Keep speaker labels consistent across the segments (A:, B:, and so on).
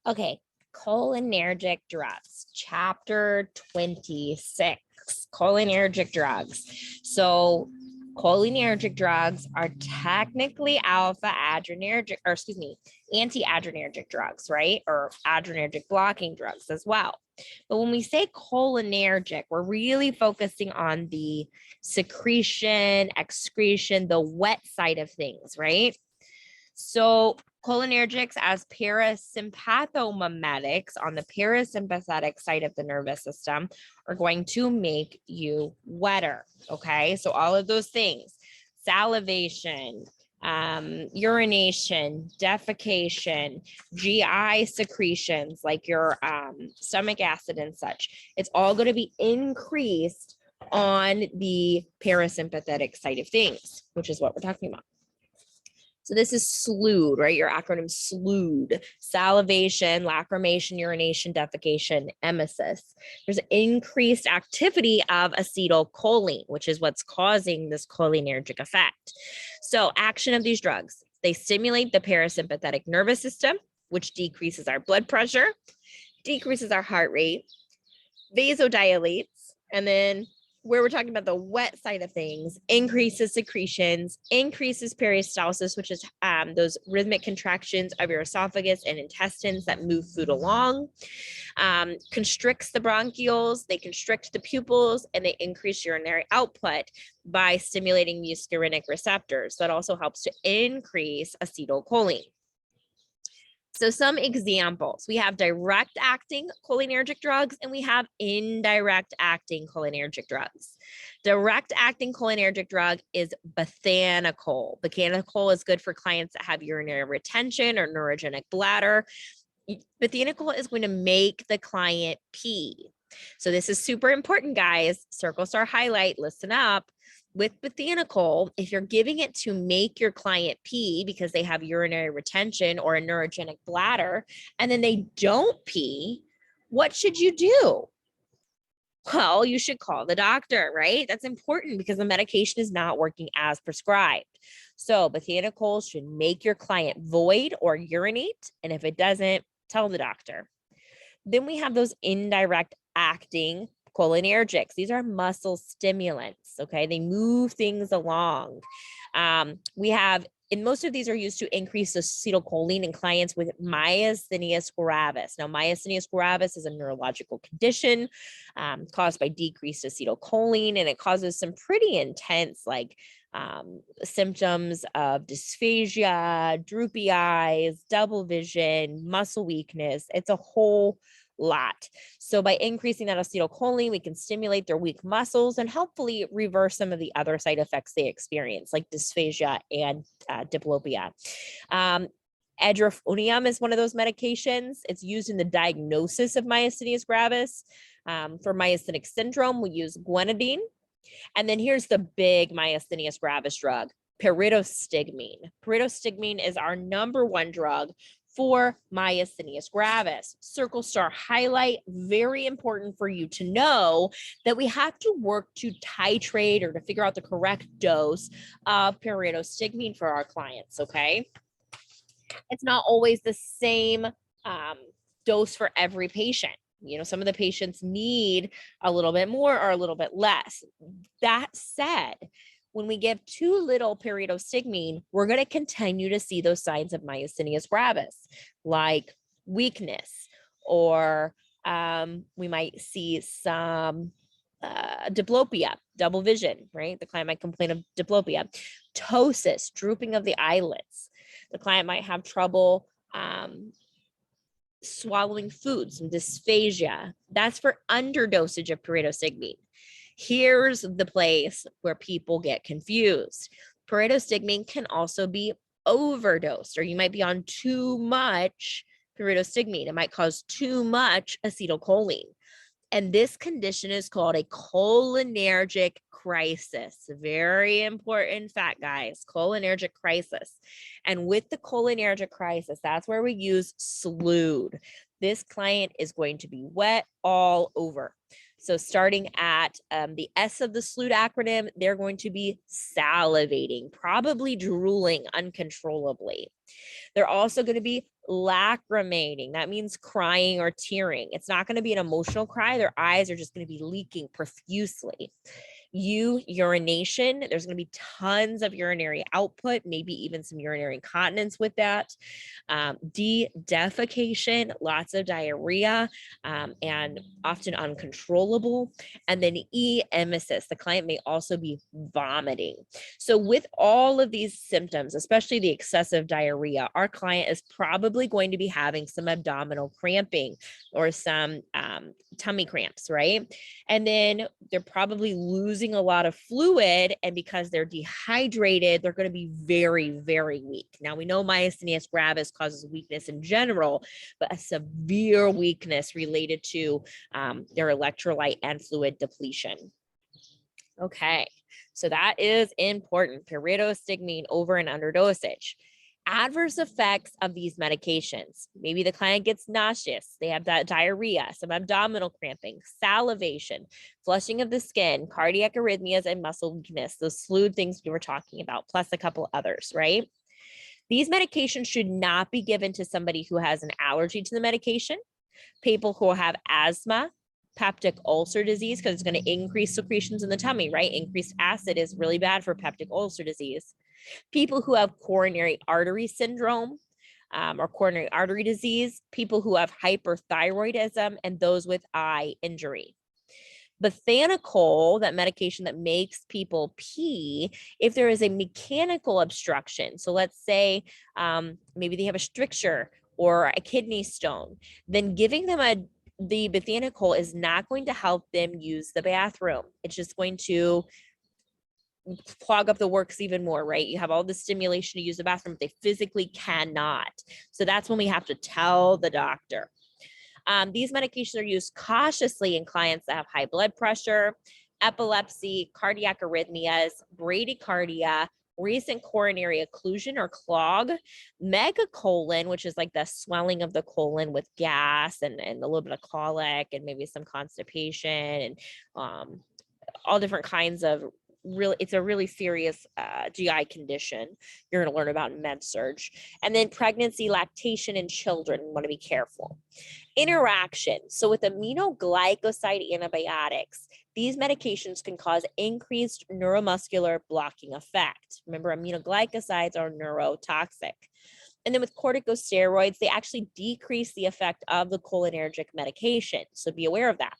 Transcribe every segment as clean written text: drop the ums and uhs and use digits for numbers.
A: Okay, cholinergic drugs, chapter 26, cholinergic drugs. So cholinergic drugs are technically alpha adrenergic, or excuse me, anti-adrenergic drugs, right? Or adrenergic blocking drugs as well. But when we say cholinergic, we're really focusing on the secretion, excretion, the wet side of things, right? So cholinergics as parasympathomimetics on the parasympathetic side of the nervous system are going to make you wetter. Okay, so all of those things, salivation, urination, defecation, GI secretions like your stomach acid and such, it's all going to be increased on the parasympathetic side of things, which is what we're talking about. So this is SLUD, right? Your acronym SLUD: salivation, lacrimation, urination, defecation, emesis. There's increased activity of acetylcholine, which is what's causing this cholinergic effect. So action of these drugs: they stimulate the parasympathetic nervous system, which decreases our blood pressure, decreases our heart rate, vasodilates, and then where we're talking about the wet side of things, increases secretions, increases peristalsis, which is those rhythmic contractions of your esophagus and intestines that move food along, constricts the bronchioles, they constrict the pupils, and they increase urinary output by stimulating muscarinic receptors. That also helps to increase acetylcholine. So some examples: we have direct acting cholinergic drugs and we have indirect acting cholinergic drugs. Direct acting cholinergic drug is bethanechol. Bethanechol is good for clients that have urinary retention or neurogenic bladder. Bethanechol is going to make the client pee. So this is super important, guys. Circle, star, highlight, listen up. With bethanechol, if you're giving it to make your client pee because they have urinary retention or a neurogenic bladder, and then they don't pee, what should you do? Well, you should call the doctor, right? That's important because the medication is not working as prescribed. So bethanechol should make your client void or urinate. And if it doesn't, tell the doctor. Then we have those indirect acting cholinergics. These are muscle stimulants, okay? They move things along. We have, and most of these are used to increase acetylcholine in clients with myasthenia gravis. Now, myasthenia gravis is a neurological condition caused by decreased acetylcholine, and it causes some pretty intense, like, symptoms of dysphagia, droopy eyes, double vision, muscle weakness. It's a whole lot. So by increasing that acetylcholine, we can stimulate their weak muscles and hopefully reverse some of the other side effects they experience, like dysphagia and diplopia. Edrophonium is one of those medications. It's used in the diagnosis of myasthenia gravis. For myasthenic syndrome, we use guanidine. And then here's the big myasthenia gravis drug, pyridostigmine. Pyridostigmine is our #1 drug for myasthenia gravis. Circle, star, highlight. Very important for you to know that we have to work to titrate or to figure out the correct dose of pyridostigmine for our clients, okay? It's not always the same dose for every patient. You know, some of the patients need a little bit more or a little bit less. That said, when we give too little pyridostigmine, we're going to continue to see those signs of myasthenia gravis, like weakness, or we might see some diplopia, double vision, right? The client might complain of diplopia, ptosis, drooping of the eyelids. The client might have trouble swallowing foods, and dysphagia. That's for underdosage of pyridostigmine. Here's the place where people get confused. Pyridostigmine can also be overdosed, or you might be on too much pyridostigmine. It might cause too much acetylcholine. And this condition is called a cholinergic crisis. Very important fact, guys, cholinergic crisis. And with the cholinergic crisis, that's where we use SLUD. This client is going to be wet all over. So starting at the S of the SLUD acronym, they're going to be salivating, probably drooling uncontrollably. They're also going to be lacrimating. That means crying or tearing. It's not going to be an emotional cry. Their eyes are just going to be leaking profusely. Urination, there's going to be tons of urinary output, maybe even some urinary incontinence with that. Defecation, lots of diarrhea, and often uncontrollable. And then emesis, the client may also be vomiting. So with all of these symptoms, especially the excessive diarrhea, our client is probably going to be having some abdominal cramping or some tummy cramps, right? And then they're probably losing a lot of fluid. And because they're dehydrated, they're going to be very, very weak. Now we know myasthenia gravis causes weakness in general, but a severe weakness related to their electrolyte and fluid depletion. Okay, so that is important. Pyridostigmine over and under dosage. Adverse effects of these medications. Maybe the client gets nauseous. They have that diarrhea, some abdominal cramping, salivation, flushing of the skin, cardiac arrhythmias, and muscle weakness. Those SLUD things we were talking about, plus a couple others, right? These medications should not be given to somebody who has an allergy to the medication, people who have asthma, peptic ulcer disease, because it's going to increase secretions in the tummy, right? Increased acid is really bad for peptic ulcer disease. People who have coronary artery syndrome or coronary artery disease, people who have hyperthyroidism, and those with eye injury. Bethanechol, that medication that makes people pee, if there is a mechanical obstruction, so let's say maybe they have a stricture or a kidney stone, then giving them the bethanechol is not going to help them use the bathroom. It's just going to clog up the works even more, right? You have all the stimulation to use the bathroom, but they physically cannot. So that's when we have to tell the doctor. These medications are used cautiously in clients that have high blood pressure, epilepsy, cardiac arrhythmias, bradycardia, recent coronary occlusion or clog, megacolon, which is like the swelling of the colon with gas and a little bit of colic and maybe some constipation and all different kinds of it's a really serious GI condition. You're going to learn about in med-surg. And then pregnancy, lactation in children, you want to be careful. Interaction. So with aminoglycoside antibiotics, these medications can cause increased neuromuscular blocking effect. Remember, aminoglycosides are neurotoxic. And then with corticosteroids, they actually decrease the effect of the cholinergic medication. So be aware of that.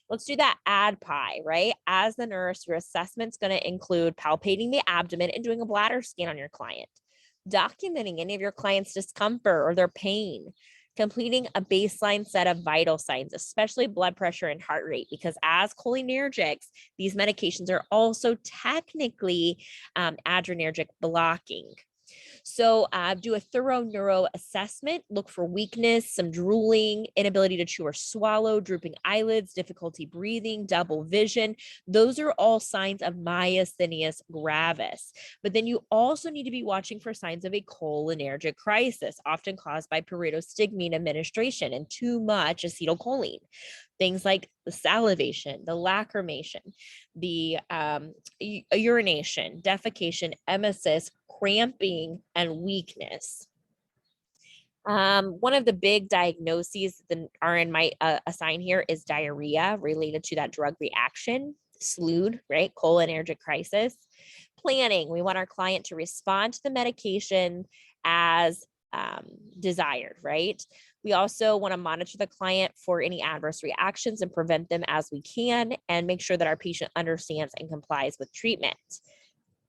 A: Let's do that ADPI, right? As the nurse, your assessment's going to include palpating the abdomen and doing a bladder scan on your client, documenting any of your client's discomfort or their pain, completing a baseline set of vital signs, especially blood pressure and heart rate, because as cholinergics, these medications are also technically adrenergic blocking. So do a thorough neuro assessment, look for weakness, some drooling, inability to chew or swallow, drooping eyelids, difficulty breathing, double vision. Those are all signs of myasthenia gravis. But then you also need to be watching for signs of a cholinergic crisis, often caused by pyridostigmine administration and too much acetylcholine. Things like the salivation, the lacrimation, the urination, defecation, emesis, cramping, and weakness. One of the big diagnoses that are in my assign here is diarrhea related to that drug reaction, SLUD, right? Cholinergic crisis. Planning, we want our client to respond to the medication as desired, right? We also want to monitor the client for any adverse reactions and prevent them as we can, and make sure that our patient understands and complies with treatment.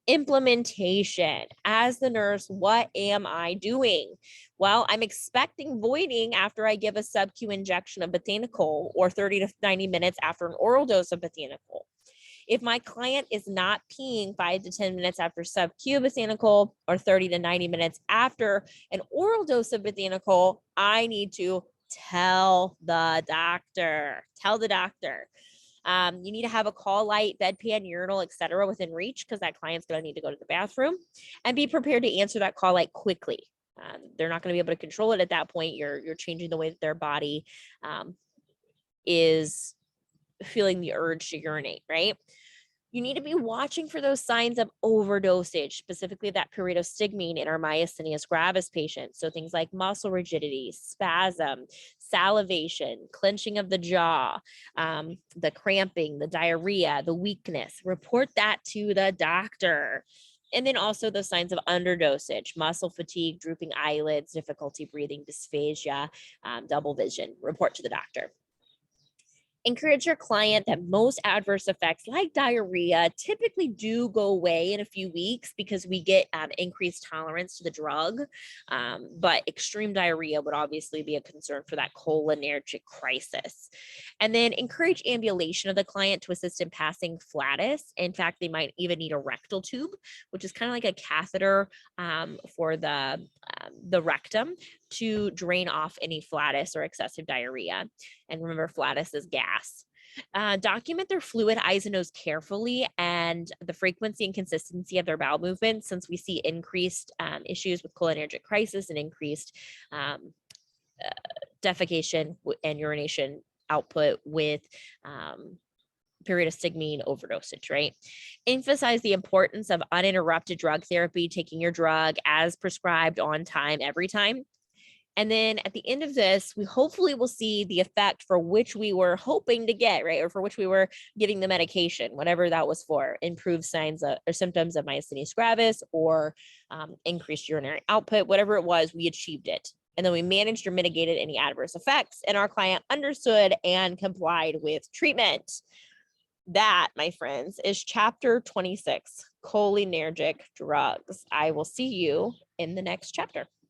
A: Implementation. As the nurse, what am I doing? Well, I'm expecting voiding after I give a sub-Q injection of bethanechol or 30 to 90 minutes after an oral dose of bethanechol. If my client is not peeing 5 to 10 minutes after sub-Q bethanechol or 30 to 90 minutes after an oral dose of bethanechol, I need to tell the doctor. Tell the doctor. You need to have a call light, bedpan, urinal, etc. within reach, because that client's going to need to go to the bathroom, and be prepared to answer that call light quickly. They're not going to be able to control it at that point. You're changing the way that their body is feeling the urge to urinate, right? You need to be watching for those signs of overdosage, specifically that periodostigmine in our myasthenia gravis patients. So things like muscle rigidity, spasm, salivation, clenching of the jaw, the cramping, the diarrhea, the weakness. Report that to the doctor. And then also those signs of underdosage, muscle fatigue, drooping eyelids, difficulty breathing, dysphagia, double vision. Report to the doctor. Encourage your client that most adverse effects like diarrhea typically do go away in a few weeks because we get increased tolerance to the drug. But extreme diarrhea would obviously be a concern for that cholinergic crisis. And then encourage ambulation of the client to assist in passing flatus. In fact, they might even need a rectal tube, which is kind of like a catheter for the rectum to drain off any flatus or excessive diarrhea. And remember, flatus is gas. Document their fluid, eyes, and nose carefully and the frequency and consistency of their bowel movements, since we see increased issues with cholinergic crisis and increased defecation and urination output with periodostigmine overdosage, right? Emphasize the importance of uninterrupted drug therapy, taking your drug as prescribed on time every time. And then at the end of this, we hopefully will see the effect for which we were hoping to get, right? Or for which we were giving the medication, whatever that was for, improved signs or symptoms of myasthenia gravis or increased urinary output, whatever it was, we achieved it. And then we managed or mitigated any adverse effects, and our client understood and complied with treatment. That, my friends, is chapter 26, cholinergic drugs. I will see you in the next chapter.